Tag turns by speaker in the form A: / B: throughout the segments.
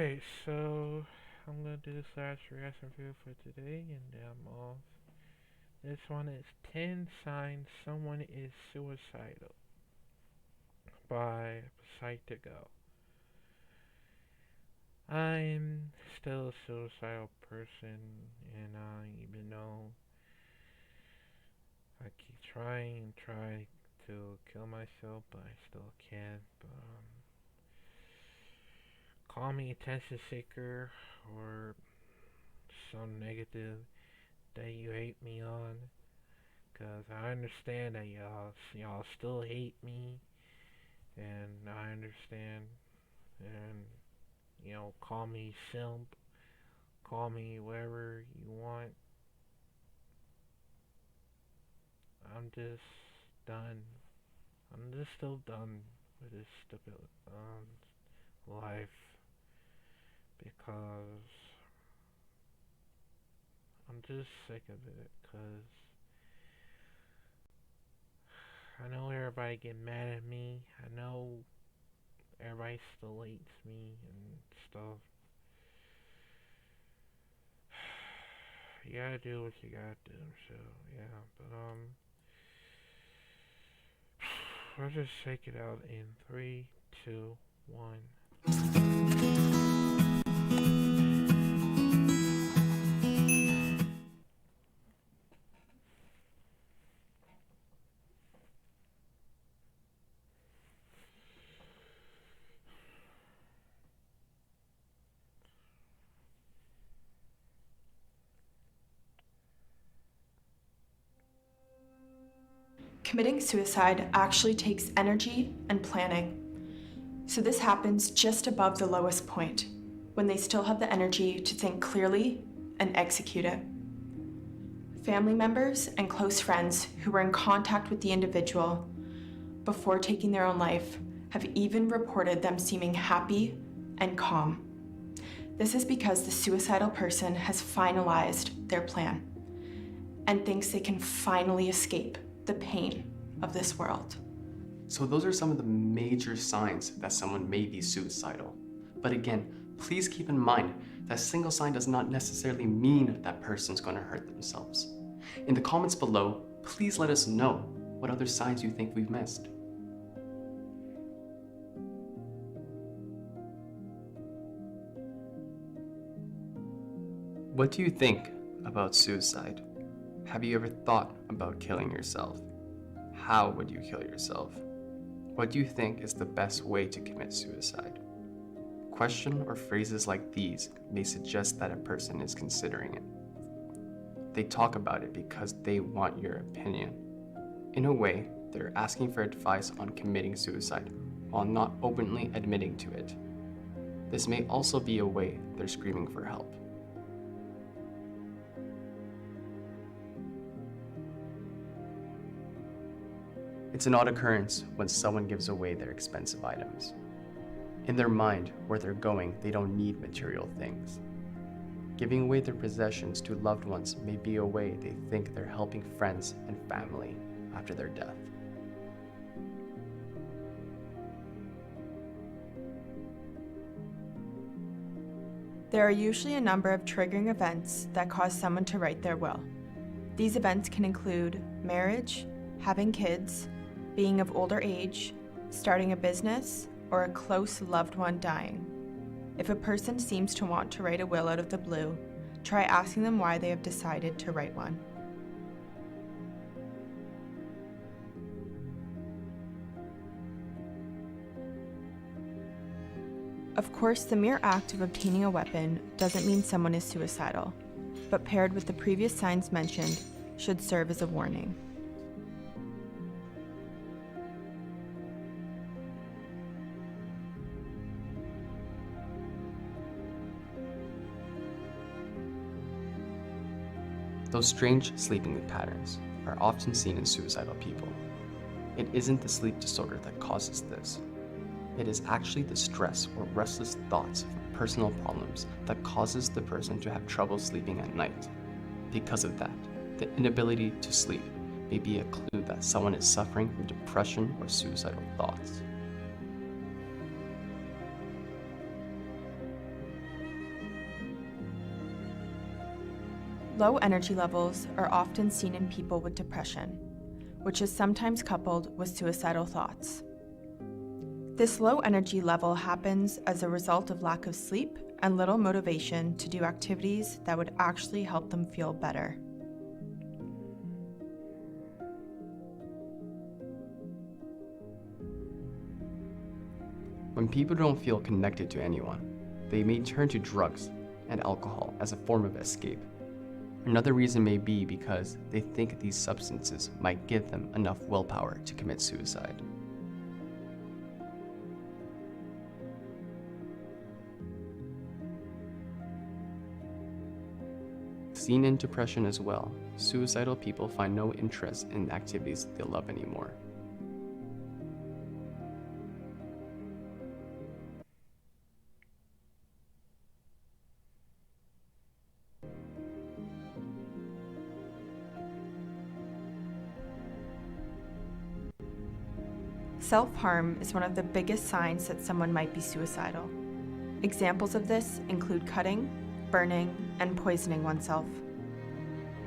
A: Alright, so I'm gonna do this last reaction video for today, and then I'm off. This one is 10 Signs Someone is Suicidal by Psychical. I'm still a suicidal person, and even though I keep try to kill myself, but I still can't. Call me attention seeker or some negative that you hate me on, cause I understand that y'all still hate me, and I understand, and call me simp, call me whatever you want. I'm just done. I'm just still done with this stupid life because I'm just sick of it. Cause I know everybody get mad at me. I know everybody still hates me and stuff. You gotta do what you gotta do. So yeah, but let's just shake it out in three, two, one.
B: Committing suicide actually takes energy and planning. So this happens just above the lowest point, when they still have the energy to think clearly and execute it. Family members and close friends who were in contact with the individual before taking their own life have even reported them seeming happy and calm. This is because the suicidal person has finalized their plan and thinks they can finally escape the pain of this world.
C: So those are some of the major signs that someone may be suicidal. But again, please keep in mind that a single sign does not necessarily mean that person's going to hurt themselves. In the comments below, please let us know what other signs you think we've missed. What do you think about suicide? Have you ever thought about killing yourself? How would you kill yourself? What do you think is the best way to commit suicide? Question or phrases like these may suggest that a person is considering it. They talk about it because they want your opinion. In a way, they're asking for advice on committing suicide while not openly admitting to it. This may also be a way they're screaming for help. It's an odd occurrence when someone gives away their expensive items. In their mind, where they're going, they don't need material things. Giving away their possessions to loved ones may be a way they think they're helping friends and family after their death.
B: There are usually a number of triggering events that cause someone to write their will. These events can include marriage, having kids, being of older age, starting a business, or a close loved one dying. If a person seems to want to write a will out of the blue, try asking them why they have decided to write one. Of course, the mere act of obtaining a weapon doesn't mean someone is suicidal, but paired with the previous signs mentioned, should serve as a warning.
C: Those strange sleeping patterns are often seen in suicidal people. It isn't the sleep disorder that causes this. It is actually the stress or restless thoughts of personal problems that causes the person to have trouble sleeping at night. Because of that, the inability to sleep may be a clue that someone is suffering from depression or suicidal thoughts.
B: Low energy levels are often seen in people with depression, which is sometimes coupled with suicidal thoughts. This low energy level happens as a result of lack of sleep and little motivation to do activities that would actually help them feel better.
C: When people don't feel connected to anyone, they may turn to drugs and alcohol as a form of escape. Another reason may be because they think these substances might give them enough willpower to commit suicide. Seen in depression as well, suicidal people find no interest in activities they love anymore.
B: Self-harm is one of the biggest signs that someone might be suicidal. Examples of this include cutting, burning, and poisoning oneself.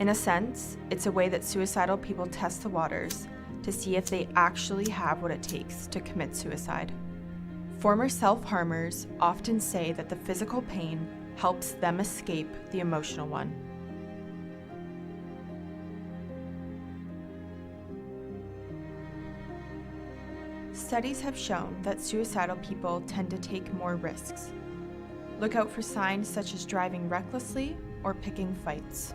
B: In a sense, it's a way that suicidal people test the waters to see if they actually have what it takes to commit suicide. Former self-harmers often say that the physical pain helps them escape the emotional one. Studies have shown that suicidal people tend to take more risks. Look out for signs such as driving recklessly or picking fights.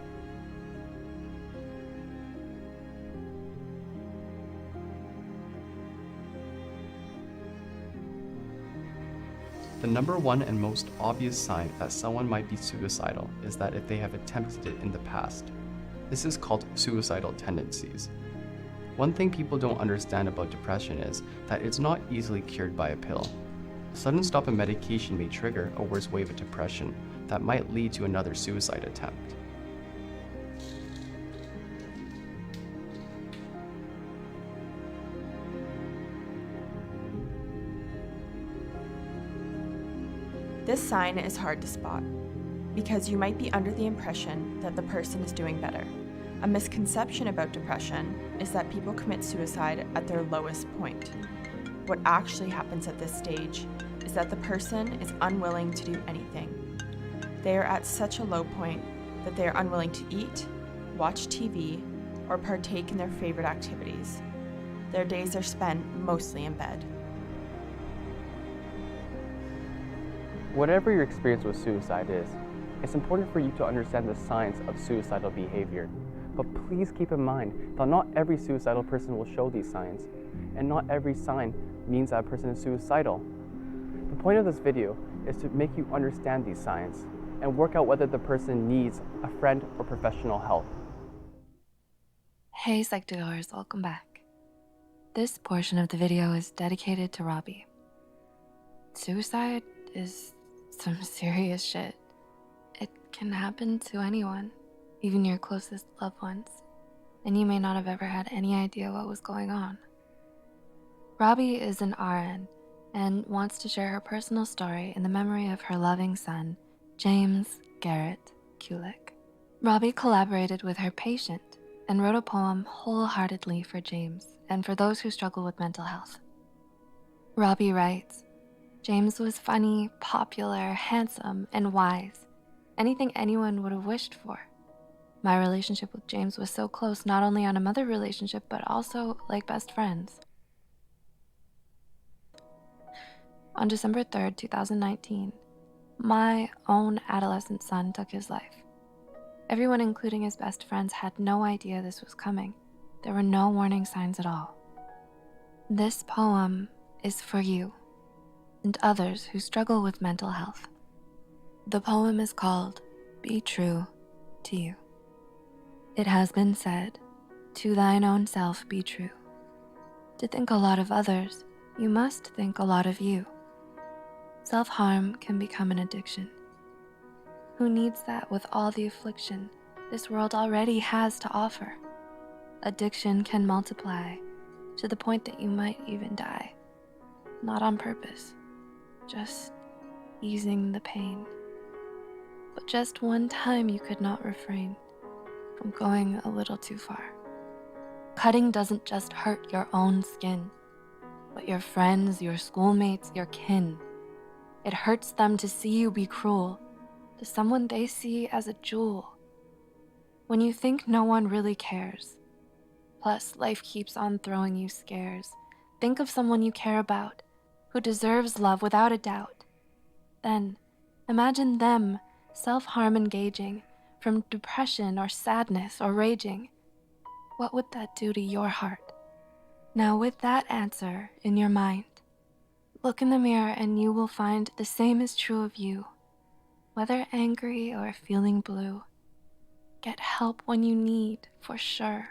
C: The number one and most obvious sign that someone might be suicidal is that if they have attempted it in the past. This is called suicidal tendencies. One thing people don't understand about depression is that it's not easily cured by a pill. A sudden stop in medication may trigger a worse wave of depression that might lead to another suicide attempt.
B: This sign is hard to spot because you might be under the impression that the person is doing better. A misconception about depression is that people commit suicide at their lowest point. What actually happens at this stage is that the person is unwilling to do anything. They are at such a low point that they are unwilling to eat, watch TV, or partake in their favorite activities. Their days are spent mostly in bed.
C: Whatever your experience with suicide is, it's important for you to understand the signs of suicidal behavior. But please keep in mind that not every suicidal person will show these signs, and not every sign means that a person is suicidal. The point of this video is to make you understand these signs and work out whether the person needs a friend or professional help.
D: Hey Psych2Goers, welcome back. This portion of the video is dedicated to Robbie. Suicide is some serious shit. It can happen to anyone, even your closest loved ones, and you may not have ever had any idea what was going on. Robbie is an RN and wants to share her personal story in the memory of her loving son, James Garrett Kulik. Robbie collaborated with her patient and wrote a poem wholeheartedly for James and for those who struggle with mental health. Robbie writes, "James was funny, popular, handsome, and wise. Anything anyone would have wished for. My relationship with James was so close, not only on a mother relationship, but also like best friends." On December 3rd, 2019, my own adolescent son took his life. Everyone, including his best friends, had no idea this was coming. There were no warning signs at all. This poem is for you and others who struggle with mental health. The poem is called "Be True to You." It has been said, "To thine own self be true. To think a lot of others, you must think a lot of you." Self-harm can become an addiction. Who needs that with all the affliction this world already has to offer? Addiction can multiply to the point that you might even die. Not on purpose, just easing the pain. But just one time you could not refrain. from going a little too far. Cutting doesn't just hurt your own skin, but your friends, your schoolmates, your kin. It hurts them to see you be cruel to someone they see as a jewel. When you think no one really cares, plus life keeps on throwing you scares, think of someone you care about, who deserves love without a doubt. Then, imagine them self-harm engaging from depression or sadness or raging. What would that do to your heart? Now, with that answer in your mind, look in the mirror and you will find the same is true of you. Whether angry or feeling blue, get help when you need, for sure.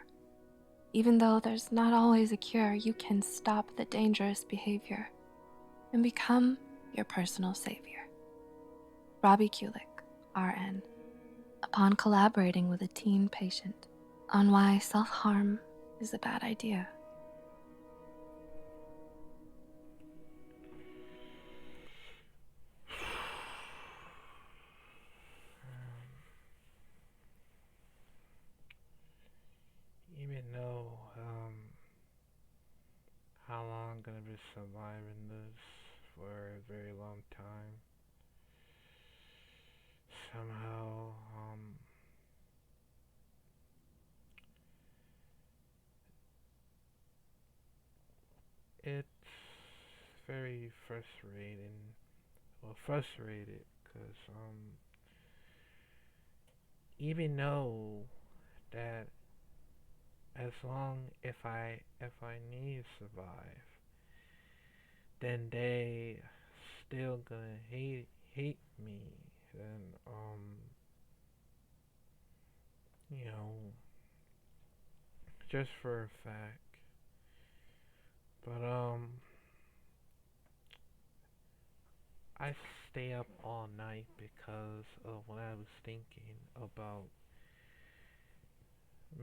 D: Even though there's not always a cure, you can stop the dangerous behavior and become your personal savior. Robbie Kulik, RN, upon collaborating with a teen patient on why self-harm is a bad idea.
A: Even though how long I'm gonna be surviving this for a very long time, somehow it's very frustrating. Well, frustrated because even though that as long if I need to survive, then they still gonna hate me. And you know, just for a fact. But I stay up all night because of what I was thinking about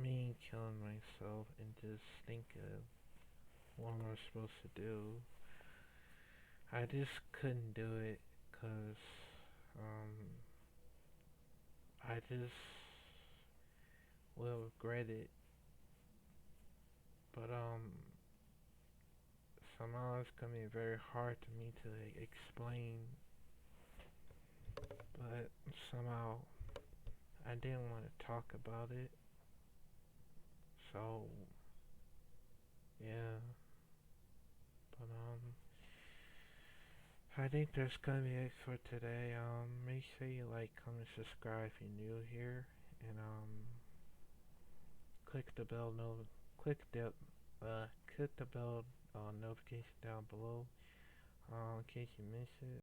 A: me killing myself and just thinking of what I was supposed to do. I just couldn't do it because um, I just will regret it. But somehow it's gonna be very hard to me to explain. But somehow I didn't want to talk about it. So yeah. But I think that's gonna be it for today. Make sure you like, comment, subscribe if you're new here, and click the bell no, click the click the bell notification down below, in case you miss it.